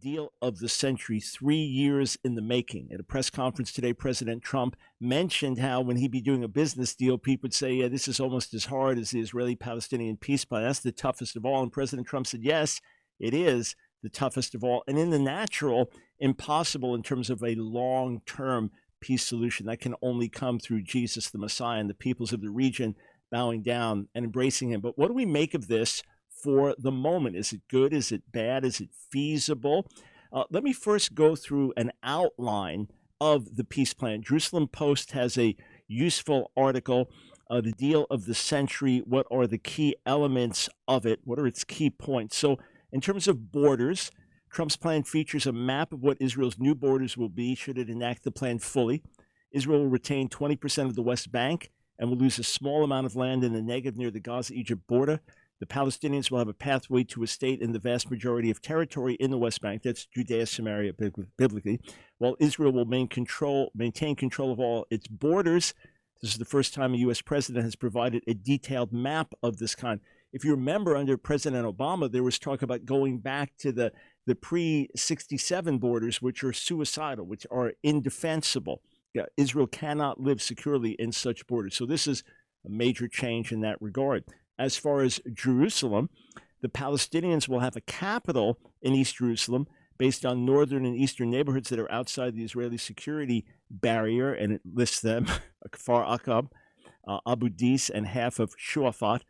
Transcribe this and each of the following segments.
deal of the century, 3 years in the making. At a press conference today, President Trump mentioned how when he'd be doing a business deal, people would say, yeah, this is almost as hard as the Israeli-Palestinian peace plan. That's the toughest of all. And President Trump said, yes, it is the toughest of all. And in the natural, impossible in terms of a long-term peace solution. That can only come through Jesus, the Messiah, and the peoples of the region bowing down and embracing him. But what do we make of this for the moment? Is it good? Is it bad? Is it feasible? Let me first go through an outline of the peace plan. Jerusalem Post has a useful article, the deal of the century. What are the key elements of it? What are its key points? So in terms of borders, Trump's plan features a map of what Israel's new borders will be should it enact the plan fully. Israel will retain 20% of the West Bank and will lose a small amount of land in the Negev near the Gaza-Egypt border. The Palestinians will have a pathway to a state in the vast majority of territory in the West Bank. That's Judea, Samaria, biblically. While Israel will maintain control of all its borders. This is the first time a U.S. president has provided a detailed map of this kind. If you remember, under President Obama, there was talk about going back to the pre-67 borders, which are suicidal, which are indefensible. Yeah, Israel cannot live securely in such borders. So this is a major change in that regard. As far as Jerusalem, the Palestinians will have a capital in East Jerusalem based on northern and eastern neighborhoods that are outside the Israeli security barrier, and it lists them, Kfar Aqab, Abu Dis, and half of Shuafat.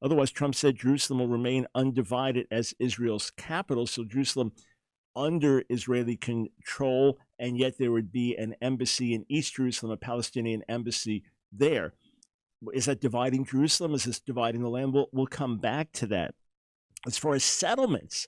Otherwise, Trump said Jerusalem will remain undivided as Israel's capital, so Jerusalem under Israeli control, and yet there would be an embassy in East Jerusalem, a Palestinian embassy there. Is that dividing Jerusalem? Is this dividing the land? We'll come back to that. As far as settlements,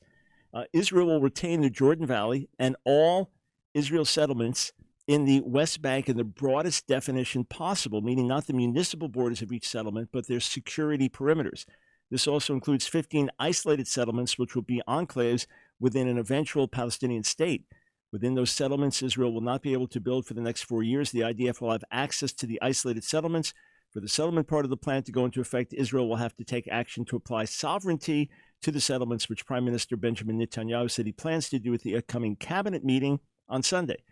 Israel will retain the Jordan Valley and all Israel settlements in the West Bank in the broadest definition possible, meaning not the municipal borders of each settlement, but their security perimeters. This also includes 15 isolated settlements, which will be enclaves within an eventual Palestinian state. Within those settlements, Israel will not be able to build for the next 4 years. The IDF will have access to the isolated settlements. For the settlement part of the plan to go into effect, Israel will have to take action to apply sovereignty to the settlements, which Prime Minister Benjamin Netanyahu said he plans to do at the upcoming cabinet meeting on Sunday.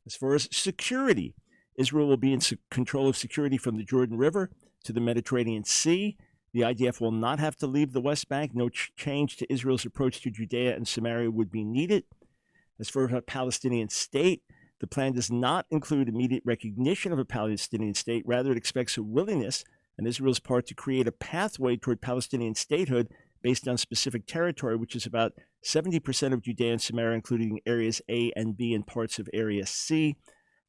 As far as security, Israel will be in control of security from the Jordan River to the Mediterranean Sea. The IDF will not have to leave the West Bank. No change to Israel's approach to Judea and Samaria would be needed. As for a Palestinian state, the plan does not include immediate recognition of a Palestinian state. Rather, it expects a willingness on Israel's part to create a pathway toward Palestinian statehood based on specific territory, which is about 70% of Judea and Samaria, including areas A and B and parts of Area C.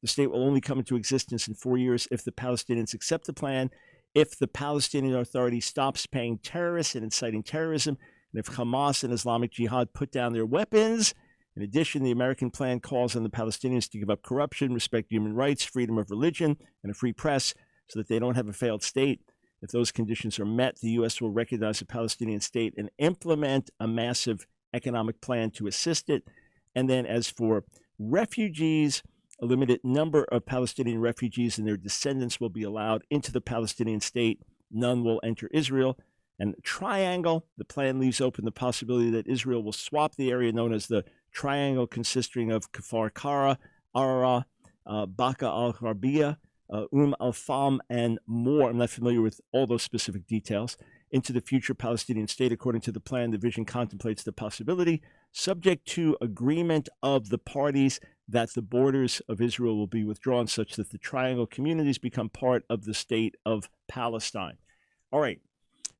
The state will only come into existence in 4 years if the Palestinians accept the plan, if the Palestinian Authority stops paying terrorists and inciting terrorism, and if Hamas and Islamic Jihad put down their weapons. In addition, the American plan calls on the Palestinians to give up corruption, respect human rights, freedom of religion, and a free press so that they don't have a failed state. If those conditions are met, the U.S. will recognize a Palestinian state and implement a massive economic plan to assist it. And then as for refugees, a limited number of Palestinian refugees and their descendants will be allowed into the Palestinian state. None will enter Israel. And triangle, the plan leaves open the possibility that Israel will swap the area known as the triangle, consisting of Kfar Kara, Arara, Baka al-Gharbiya, al-Fam, and more. I'm not familiar with all those specific details. Into the future Palestinian state, according to the plan, the vision contemplates the possibility, subject to agreement of the parties, that the borders of Israel will be withdrawn such that the triangle communities become part of the state of Palestine. All right.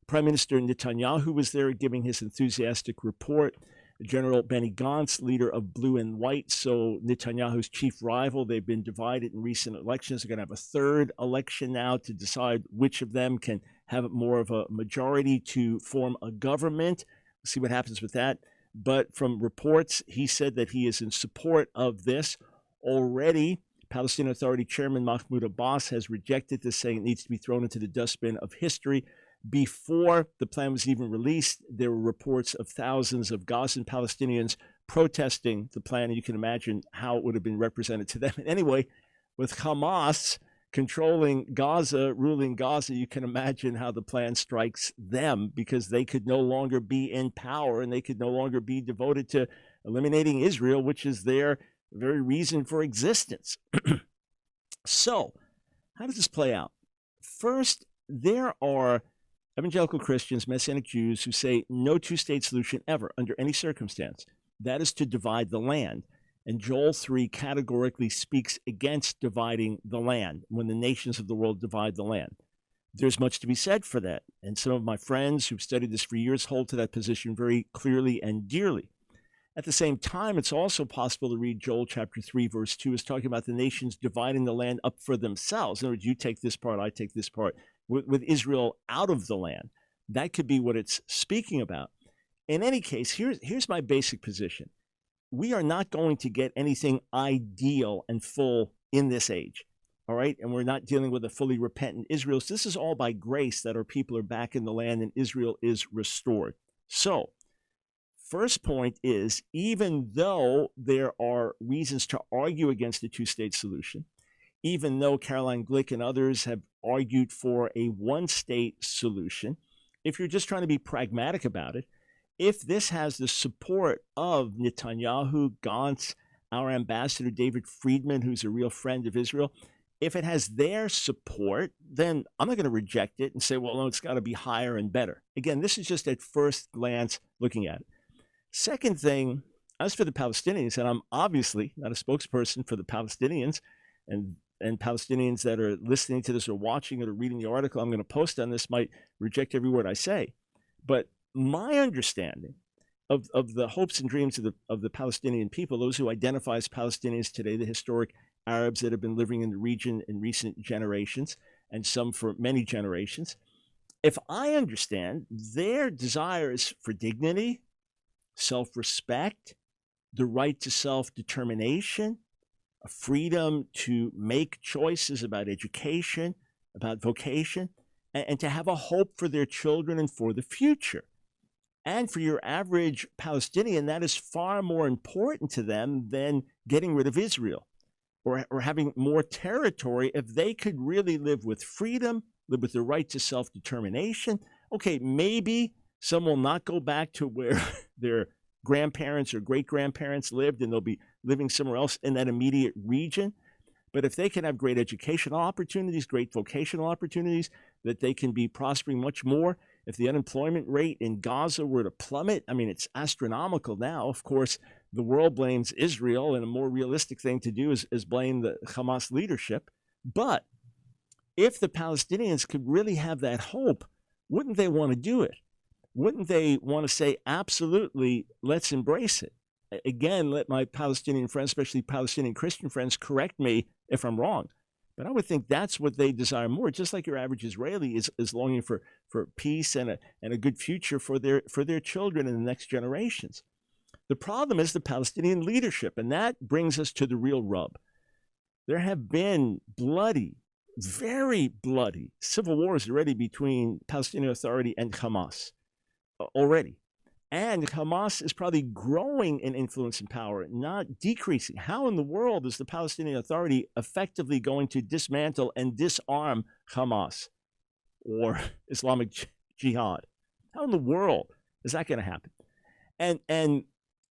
Prime Minister Netanyahu was there giving his enthusiastic report. General Benny Gantz, leader of Blue and White, so Netanyahu's chief rival. They've been divided in recent elections. They're going to have a third election now to decide which of them can have more of a majority to form a government. We'll see what happens with that. But from reports, he said that he is in support of this. Already, Palestinian Authority Chairman Mahmoud Abbas has rejected this, saying it needs to be thrown into the dustbin of history. Before the plan was even released, there were reports of thousands of Gazan Palestinians protesting the plan, and you can imagine how it would have been represented to them. Anyway, with Hamas controlling Gaza, ruling Gaza, you can imagine how the plan strikes them, because they could no longer be in power and they could no longer be devoted to eliminating Israel, which is their very reason for existence. So, how does this play out? First, there are evangelical Christians, Messianic Jews, who say no two-state solution ever, under any circumstance. That is to divide the land. And Joel 3 categorically speaks against dividing the land, when the nations of the world divide the land. There's much to be said for that. And some of my friends who've studied this for years hold to that position very clearly and dearly. At the same time, it's also possible to read Joel chapter 3, verse 2 as talking about the nations dividing the land up for themselves. In other words, you take this part, I take this part, with Israel out of the land. That could be what it's speaking about. In any case, here's my basic position. We are not going to get anything ideal and full in this age, all right? And we're not dealing with a fully repentant Israel. So this is all by grace that our people are back in the land and Israel is restored. So, first point is, even though there are reasons to argue against a two-state solution, even though Caroline Glick and others have argued for a one-state solution, if you're just trying to be pragmatic about it, if this has the support of Netanyahu, Gantz, our ambassador David Friedman, who's a real friend of Israel, if it has their support, then I'm not going to reject it and say, well, no, it's got to be higher and better. Again, this is just at first glance looking at it. Second thing, as for the Palestinians, and I'm obviously not a spokesperson for the Palestinians, and Palestinians that are listening to this or watching it or reading the article I'm going to post on this might reject every word I say. But my understanding of the hopes and dreams of the Palestinian people, those who identify as Palestinians today, the historic Arabs that have been living in the region in recent generations, and some for many generations, if I understand, their desire is for dignity, self-respect, the right to self-determination, a freedom to make choices about education, about vocation, and to have a hope for their children and for the future. And for your average Palestinian, that is far more important to them than getting rid of Israel or having more territory. If they could really live with freedom, live with the right to self-determination, okay, maybe some will not go back to where their grandparents or great-grandparents lived, and they'll be living somewhere else in that immediate region. But if they can have great educational opportunities, great vocational opportunities, that they can be prospering much more. If the unemployment rate in Gaza were to plummet, I mean, it's astronomical now. Of course, the world blames Israel, and a more realistic thing to do is blame the Hamas leadership. But if the Palestinians could really have that hope, wouldn't they want to do it? Wouldn't they want to say, absolutely, let's embrace it? Again, let my Palestinian friends, especially Palestinian Christian friends, correct me if I'm wrong. But I would think that's what they desire more, just like your average Israeli is longing for peace and a good future for their children in the next generations. The problem is the Palestinian leadership, and that brings us to the real rub. There have been bloody, very bloody civil wars already between Palestinian Authority and Hamas. Already. And Hamas is probably growing in influence and power, not decreasing. How in the world is the Palestinian Authority effectively going to dismantle and disarm Hamas or Islamic Jihad? How in the world is that going to happen? And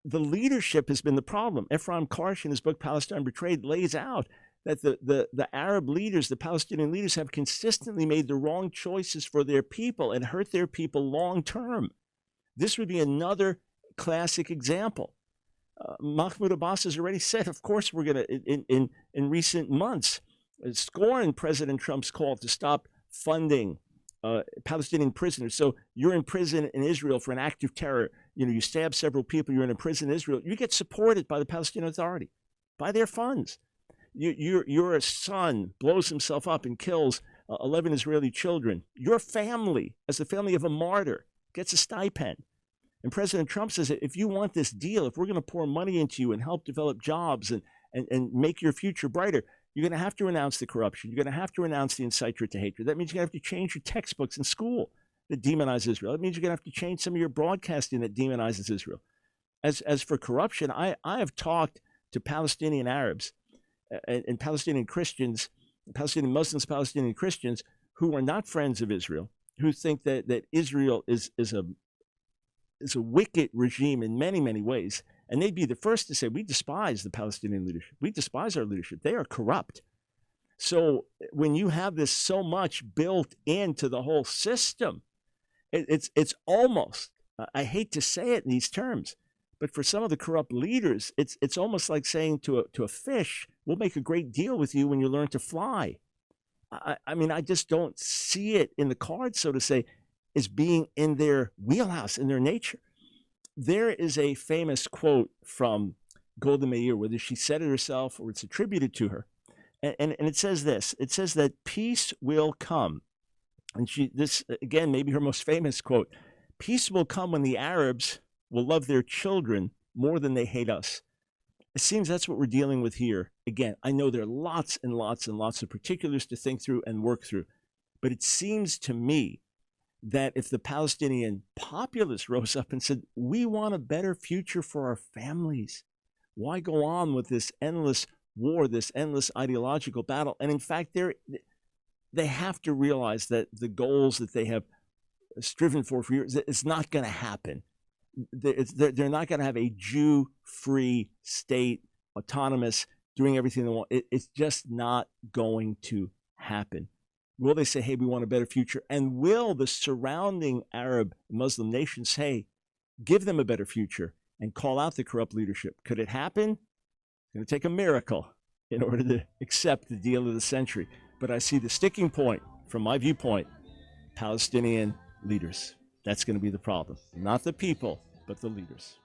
the leadership has been the problem. Ephraim Karsh, in his book Palestine Betrayed, lays out that the Arab leaders, the Palestinian leaders, have consistently made the wrong choices for their people and hurt their people long term. This would be another classic example. Mahmoud Abbas has already said, of course, we're going to, in recent months, scorn President Trump's call to stop funding Palestinian prisoners. So you're in prison in Israel for an act of terror. You stab several people, you're in a prison in Israel. You get supported by the Palestinian Authority, by their funds. Your son blows himself up and kills 11 Israeli children. Your family, as the family of a martyr, gets a stipend. And President Trump says that if you want this deal, if we're going to pour money into you and help develop jobs and make your future brighter, you're going to have to renounce the corruption. You're going to have to renounce the inciter to hatred. That means you're going to have to change your textbooks in school that demonize Israel. That means you're going to have to change some of your broadcasting that demonizes Israel. As for corruption, I have talked to Palestinian Arabs and Palestinian Christians Palestinian Muslims, Palestinian Christians, who are not friends of Israel, who think that Israel is a wicked regime in many, many ways. And they'd be the first to say, we despise the Palestinian leadership. We despise our leadership. They are corrupt. So when you have this so much built into the whole system, it's almost, I hate to say it in these terms, but for some of the corrupt leaders, it's almost like saying to a fish, we'll make a great deal with you when you learn to fly. I mean, I just don't see it in the cards, so to say, as being in their wheelhouse, in their nature. There is a famous quote from Golda Meir, whether she said it herself or it's attributed to her. And it says this, it says that peace will come. And this, again, maybe her most famous quote, peace will come when the Arabs will love their children more than they hate us. It seems that's what we're dealing with here. Again, I know there are lots and lots and lots of particulars to think through and work through, but it seems to me that if the Palestinian populace rose up and said, we want a better future for our families, why go on with this endless war, this endless ideological battle? And in fact, they have to realize that the goals that they have striven for years, it's not going to happen. They're not going to have a Jew-free state, autonomous, doing everything they want. It's just not going to happen. Will they say, hey, we want a better future? And will the surrounding Arab Muslim nations say, give them a better future and call out the corrupt leadership? Could it happen? It's going to take a miracle in order to accept the deal of the century. But I see the sticking point, from my viewpoint, Palestinian leaders. That's going to be the problem. Not the people, but the leaders.